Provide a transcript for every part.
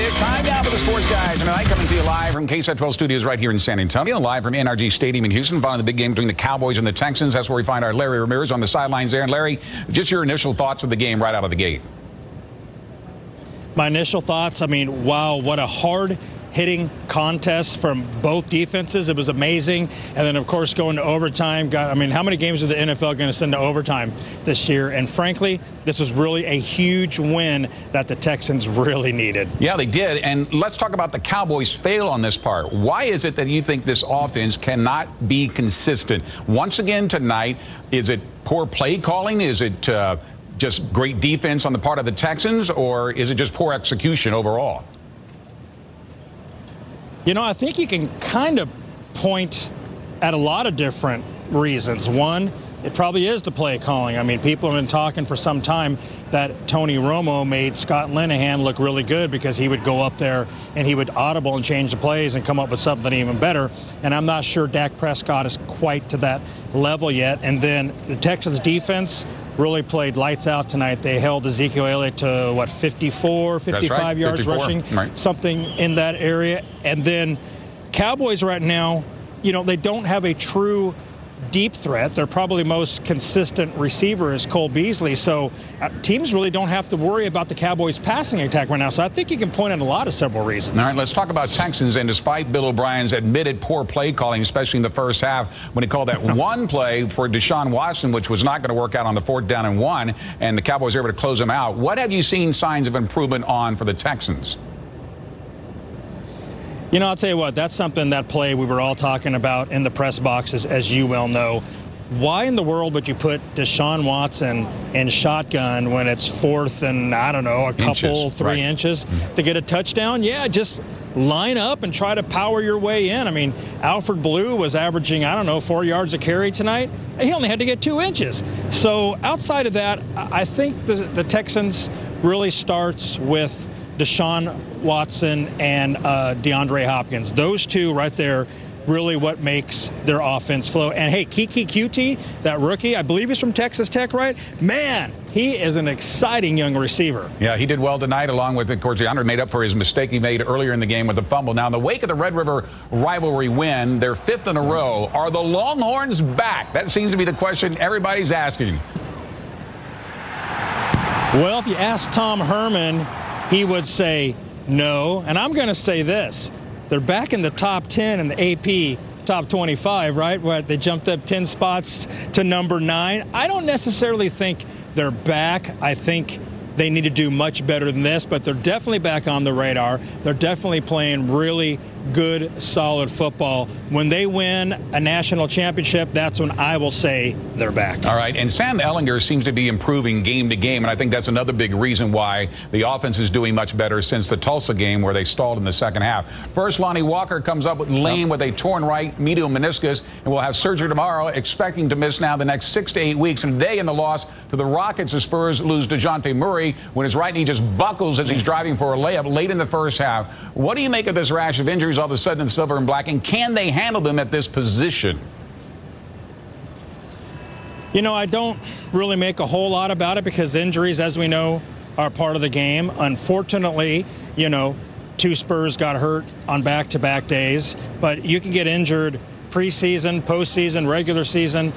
It's time now for the Sports Guys tonight, coming to you live from KSAT 12 Studios right here in San Antonio, live from NRG Stadium in Houston, following the big game between the Cowboys and the Texans. That's where we find our Larry Ramirez on the sidelines there. And Larry, just your initial thoughts of the game right out of the gate. My initial thoughts, I mean, wow, what a hard-hitting contest from both defenses. It was amazing. And then, of course, going to overtime. I mean, how many games are the NFL going to send to overtime this year? And frankly, this was really a huge win that the Texans really needed. Yeah, they did. And let's talk about the Cowboys' fail on this part. Why is it that you think this offense cannot be consistent? Once again tonight, is it poor play calling? Is it just great defense on the part of the Texans, or is it just poor execution overall? You know, I think you can kind of point at a lot of different reasons. One, it probably is the play calling. I mean, people have been talking for some time that Tony Romo made Scott Linehan look really good because he would go up there and he would audible and change the plays and come up with something even better. And I'm not sure Dak Prescott is quite to that level yet. And then the Texans defense really played lights out tonight. They held Ezekiel Elliott to, what, 54, 55 yards 54. rushing, right. Something in that area. And then Cowboys right now, you know, they don't have a true deep threat. Their probably most consistent receiver is Cole Beasley. So teams really don't have to worry about the Cowboys' passing attack right now. So I think you can point at a lot of several reasons. All right, let's talk about Texans. And despite Bill O'Brien's admitted poor play calling, especially in the first half, when he called that one play for Deshaun Watson, which was not going to work out on the 4th down and 1, and the Cowboys were able to close him out. What have you seen signs of improvement on for the Texans? You know, I'll tell you what, that's something, that play we were all talking about in the press boxes, as you well know. Why in the world would you put Deshaun Watson in shotgun when it's 4th and, I don't know, a couple, 3 inches to get a touchdown? Yeah, just line up and try to power your way in. I mean, Alfred Blue was averaging, I don't know, 4 yards a carry tonight. He only had to get 2 inches. So outside of that, I think the Texans really starts with Deshaun Watson and DeAndre Hopkins. Those two right there, really what makes their offense flow. And hey, Kiki Cutie, that rookie, I believe he's from Texas Tech, right? Man, he is an exciting young receiver. Yeah, he did well tonight, along with, of course, DeAndre made up for his mistake he made earlier in the game with the fumble. Now, in the wake of the Red River rivalry win, their 5th in a row, are the Longhorns back? That seems to be the question everybody's asking. Well, if you ask Tom Herman, he would say no. And I'm going to say this. They're back in the top 10 in the AP top 25, right? Where they jumped up 10 spots to number 9. I don't necessarily think they're back. I think they need to do much better than this, but they're definitely back on the radar. They're definitely playing really good, solid football. When they win a national championship, that's when I will say they're back. All right, and Sam Ehlinger seems to be improving game to game, and I think that's another big reason why the offense is doing much better since the Tulsa game where they stalled in the second half. First, Lonnie Walker comes up with lame with a torn right medial meniscus and will have surgery tomorrow, expecting to miss now the next 6 to 8 weeks. And today in the loss to the Rockets, the Spurs lose DeJounte Murray when his right knee just buckles as he's driving for a layup late in the first half. What do you make of this rash of injuries all of a sudden in silver and black, and can they handle them at this position? You know, I don't really make a whole lot about it because injuries, as we know, are part of the game. Unfortunately, you know, 2 Spurs got hurt on back-to-back days, but you can get injured preseason, postseason, regular season,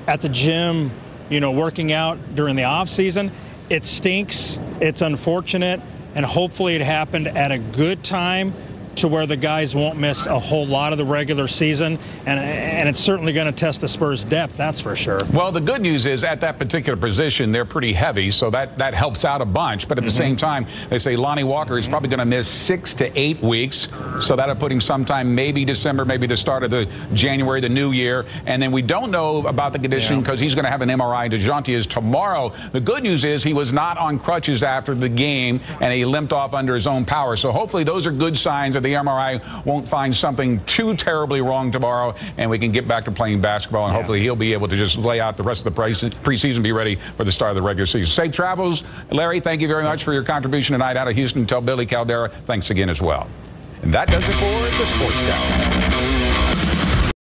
at the gym, you know, working out during the off-season. It stinks, it's unfortunate, and hopefully it happened at a good time to where the guys won't miss a whole lot of the regular season, and it's certainly going to test the Spurs' depth, that's for sure. Well, the good news is at that particular position, they're pretty heavy, so that helps out a bunch. But at the same time, they say Lonnie Walker is probably going to miss 6 to 8 weeks, so that'll put him sometime maybe December, maybe the start of the January, the new year. And then we don't know about the condition because he's going to have an MRI. DeJounte is tomorrow. The good news is he was not on crutches after the game, and he limped off under his own power. So hopefully those are good signs that the MRI won't find something too terribly wrong tomorrow, and we can get back to playing basketball, and hopefully he'll be able to just lay out the rest of the preseason, be ready for the start of the regular season. Safe travels, Larry. Thank you very much for your contribution tonight out of Houston. Tell Billy Caldera thanks again as well. And that does it for the Sports Guy.